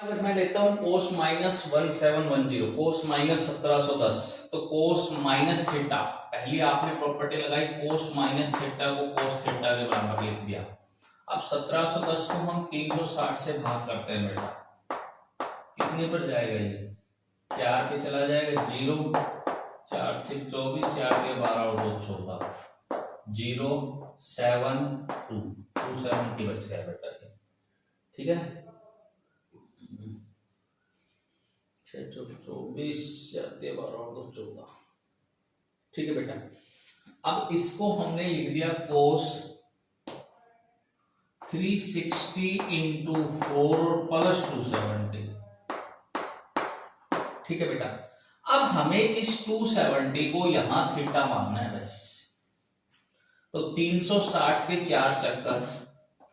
अगर मैं लेता हूं कोस माइनस 1710, कोस माइनस 1710, तो कोस माइनस थीटा, पहले आपने प्रॉपर्टी लगाई कोस माइनस थीटा को कोस थीटा के बराबर लिख दिया। अब 1710 को हम 360 से भाग करते हैं बेटा, कितने पर जाएगा ये, 4 पे चला जाएगा, 0 4 6 24, 4 के 12 और 2 14, 0 7 2 270 बच गया बेटा ये, ठीक है ना। 24 12 और 2 14, ठीक है बेटा। अब इसको हमने लिख दिया कोस 360 इंटू 4 प्लस 270, ठीक है बेटा। अब हमें इस 270 को यहां थीटा मानना है बस। तो 360 के 4 चक्कर,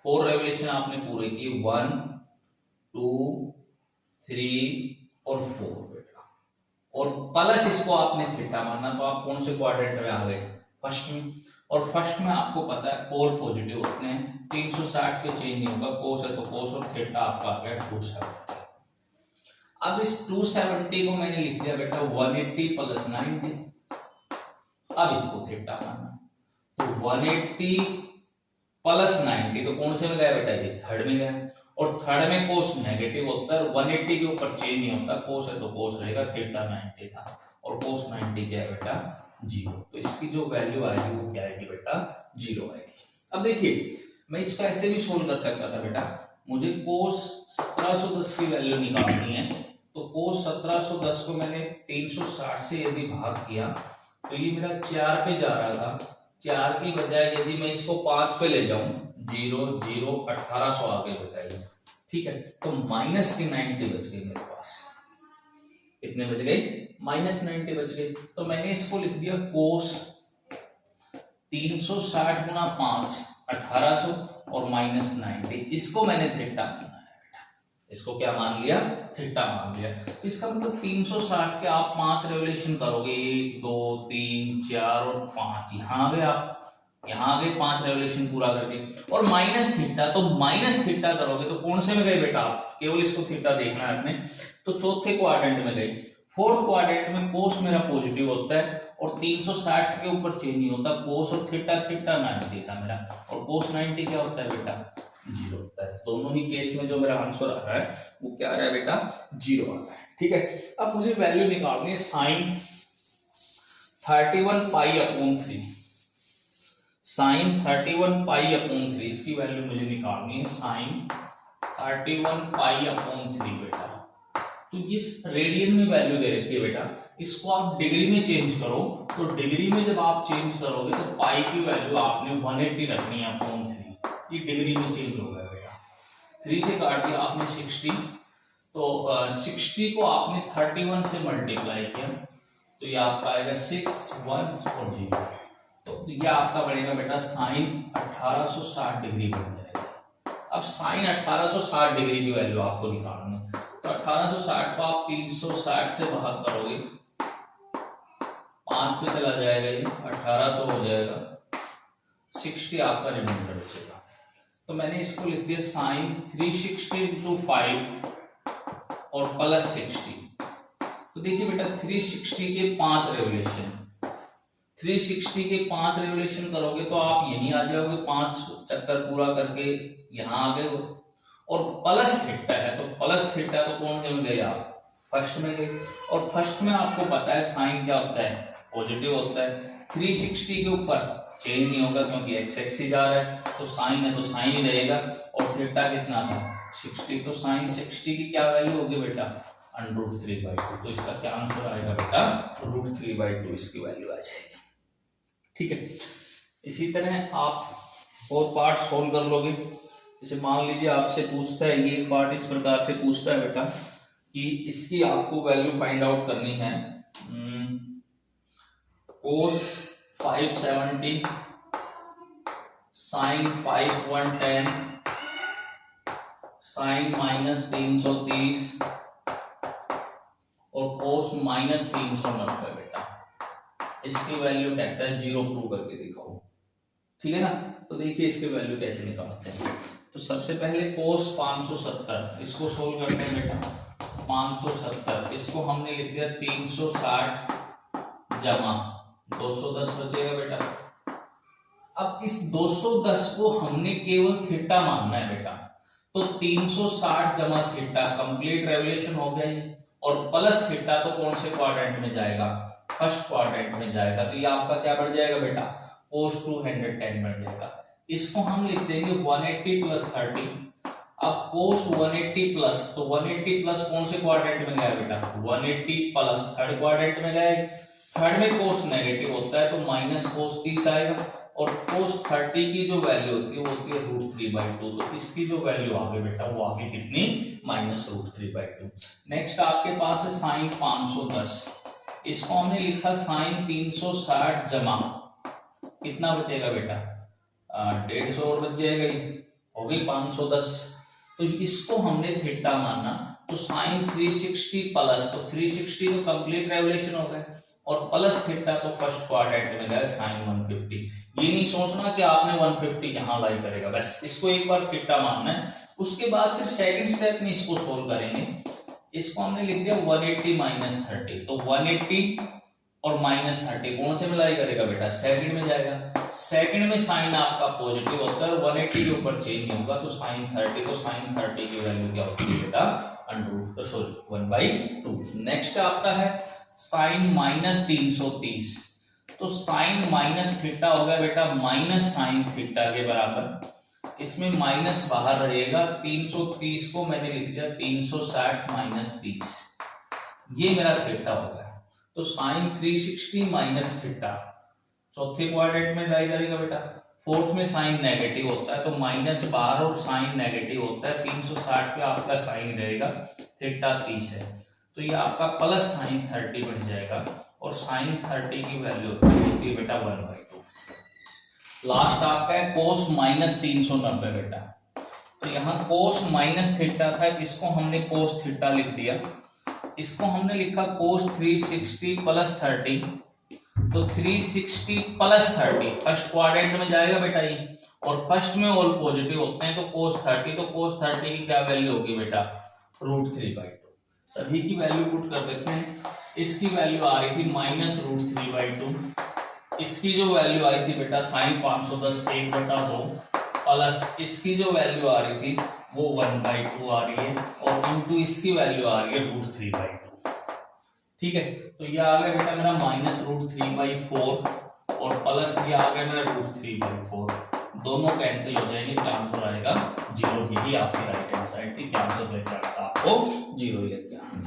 4 रेवोल्यूशन आपने पूरे की, 1 2 3 और 4 बेटा, और प्लस इसको आपने थीटा मानना। तो आप कौन से क्वाड्रेंट में आ गए, फर्स्ट में। और फर्स्ट में आपको पता है पोल पॉजिटिव होते हैं, 360 पे चेंज नहीं होगा, कोस है तो कोस, और थीटा आपका आ गया 270। अब इस 270 को मैंने लिख दिया बेटा 180 प्लस 90। अब इसको थीटा मानना, तो 180 प्लस 90, तो कौन से में गया बेटा, ये थर्ड में गया। और थर्ड में कोस नेगेटिव होता है, 180 के ऊपर चेंज नहीं होता, कोस है तो कोस रहेगा, थीटा 90 था, और कोस 90 क्या है बेटा, 0। तो इसकी जो वैल्यू आएगी वो क्या आएगी बेटा, 0 आएगी। अब देखिए मैं इसको ऐसे भी सोल्व कर सकता था बेटा, मुझे कोस 1710 की वैल्यू निकालनी है, तो कोस 1710 को मैंने 360 से यदि भाग किया, तो ये मेरा 4 पे जा रहा था, 4 की बजाय यदि मैं इसको 5 पे ले जाऊं, 0 0 1800 आगे बताइए, ठीक है। तो माइनस की 90 बच गई मेरे पास, कितने बच गए, माइनस 90 बच गई। तो मैंने इसको लिख दिया कोस 360 गुना 5 1800 और माइनस 90, इसको मैंने थीटा माना है बेटा, इसको क्या मान लिया, थीटा मान लिया। तो इसका मतलब 360 के आप 5 रेवोल्यूशन करोगे, 1 2 3 4 और 5, यहां आ गए आप, यहां आ गए 5 रेवोल्यूशन पूरा करके, और माइनस थीटा, तो माइनस थीटा करोगे तो कौन से में गए बेटा आप, केवल इसको थीटा देखना है आपने, तो चौथे क्वाड्रेंट में गए। फोर्थ क्वाड्रेंट में कोस मेरा पॉजिटिव होता है, और 360 के ऊपर चेंज नहीं होता, कोस और थीटा, थीटा 90 था मेरा, और कोस 90 क्या होता है बेटा, 0 होता है। दोनों ही केस में जो मेरा आंसर आ रहा है वो क्या आ रहा है बेटा, 0 आ रहा है, ठीक है। अब मुझे वैल्यू निकालनी है sine 31 pi upon 3, sine 31 pi upon 3, इसकी वैल्यू मुझे निकालनी है, साइन 31 पाई अपॉन 3 बेटा। तो इस रेडियन में वैल्यू दे रखी है बेटा, इसको आप डिग्री में चेंज करो, तो डिग्री में जब आप चेंज करोगे तो पाई की वैल्यू आपने 180 रखनी है अपॉन 3, ये डिग्री में चेंज हो गया बेटा। 3 से काट दिया आपने 60, तो 60 को आपने 31 से मल्टीप्लाई किया, तो ये आपका आएगा 6 1 और 0, तो ये आपका बनेगा बेटा साइन 1860 डिग्री बन जाएगा। अब साइन 1860 डिग्री की वैल्यू आपको निकालनी है, तो 1860 को आप 360 से भाग करोगे, 5 पे चला जाएगा, ये 1800 हो जाएगा, 60 आपका रिमाइंडर बचेगा। तो मैंने इसको लिख दिया साइन 360 इंटू 5 और प्लस 60। तो देखिए बेटा 360 के 5 रेवोल्यूशन, 360 के 5 रेवोल्यूशन करोगे तो आप यहीं आ जाओगे, 5 चक्कर पूरा करके यहां आ गए हो, और प्लस थीटा है, तो प्लस थीटा तो कौन से में गए आप, फर्स्ट में गए, और फर्स्ट में आपको पता है साइन क्या होता है, पॉजिटिव होता है, 360 के ऊपर चेंज नहीं होगा क्योंकि एक्स एक्सिस जा रहा है, तो साइन है तो साइन ही रहेगा, और थीटा कितना था 60, तो साइन 60 की क्या वैल्यू होगी बेटा, √3/2, तो इसका क्या आंसर आएगा बेटा, √3/2 इसकी वैल्यू आ जाएगी, ठीक है। इसी तरह आप और पार्ट सोल्व कर लोगे। जैसे मान लीजिए आपसे पूछता है, ये पार्ट इस प्रकार से पूछता है बेटा कि इसकी आपको वैल्यू फाइंड आउट करनी है, कोस 570 साइन 5/110 साइन -330 और कोस -390 बेटा, इसकी वैल्यू कहता है 0 प्रूव करके दिखाओ, ठीक है ना। तो देखिए इसकी वैल्यू कैसे निकालते हैं, तो सबसे पहले कोस 570 इसको सोल्व करते हैं बेटा। 570 इसको हमने लिख दिया 360 जमा 210 बचेगा बेटा। अब इस 210 को हमने केवल थीटा मानना है बेटा, तो 360 जमा थीटा कंप्लीट रेवोल्यूशन हो गया ये, और प्लस थीटा तो कौन से क्वाड्रेंट में जाएगा, फर्स्ट क्वाड्रेंट में जाएगा, तो ये आपका क्या बढ़ जाएगा बेटा, कोस 210 बढ़ जाएगा। इसको हम लिख देंगे 180 प्लस 30। अब कोस 180 प्लस, तो 180 प्लस कौन से क्वाड्रेंट में गया बेटा, 180 प्लस थर्ड क्वाड्रेंट में गया। थर्ड में कोस नेगेटिव होता है तो माइनस कोस 30 आएगा, और कोस 30 की जो वैल्यू होती है वो होती है √3/2, तो इसकी जो वैल्यू आ गई बेटा वो आ गई कितनी, -√3/2। नेक्स्ट आपके पास है साइन 510, इसको हमने लिखा साइन 360 जमा कितना बचेगा बेटा, 150 और बच जाएगा, हो गई 510। तो इसको हमने थीटा माना, तो साइन 360 प्लस, तो 360 तो कंप्लीट रेवोल्यूशन हो गया, और प्लस थीटा तो फर्स्ट क्वाड्रेंट में गया साइन 150। ये नहीं सोचना कि आपने 150 यहां लाई करेगा, बस इसको एक बार थीटा मानना है। उसके बाद फिर सेकंड स्टेप में इसको सोल्व करेंगे। इसको हमने लिख दिया 180 माइनस 30, तो 180 और -30 कौन से मिलाई करेगा बेटा, सेकंड में जाएगा। सेकंड में साइन आपका पॉजिटिव होता है और 180 के ऊपर चेंज नहीं होगा, तो साइन 30, तो साइन 30 की वैल्यू क्या होती है बेटा, 1/2। नेक्स्ट आपका है साइन -330, तो साइन माइनस थीटा हो गया बेटा माइनस साइन थीटा के बराबर। इसमें माइनस बाहर रहेगा, 330 को मैंने लिख दिया 360 माइनस 30, ये मेरा थीटा हो गया। तो साइन 360 माइनस थीटा चौथे क्वाड्रेंट में लाई करेगा बेटा। फोर्थ में साइन नेगेटिव होता है तो माइनस बाहर और साइन नेगेटिव होता है, 360 पे आपका साइन रहेगा, थीटा 30 है, तो ये आपका प्लस साइन 30 बन जाएगा, और साइन 30 की वैल्यू होती है बेटा 1/2। लास्ट आपका है कोस -390 बेटा, तो यहाँ कोस माइनस थीटा था, इसको हमने कोस थीटा लिख दिया। इसको हमने लिखा कोस 360 प्लस 30, तो 360 प्लस 30 फर्स्ट क्वाड्रेंट में जाएगा बेटा ये, और फर्स्ट में ऑल पॉजिटिव होते हैं, तो कोस 30, तो कोस 30 की क्या वैल्यू होगी बेटा, √3/2। सभी की वैल्यू पुट कर देते हैं। इसकी वैल्यू आ रही थी -√3/2, इसकी जो वैल्यू आई थी बेटा साइन 510 1/2, प्लस इसकी जो वैल्यू आ रही थी वो 1/2 आ रही है, और इनटू इसकी वैल्यू आ रही है √3/2। ठीक है, तो ये आ गया बेटा मेरा -√3/4, और प्लस ये आ गया मेरा √3/4, दोनों कैंसिल हो जाएंगे, क्या आंसर आएगा 0। यही आपकी राइट हैंड साइड थी, क्या आंसर लेके आता आपको 0 ही लेके आना।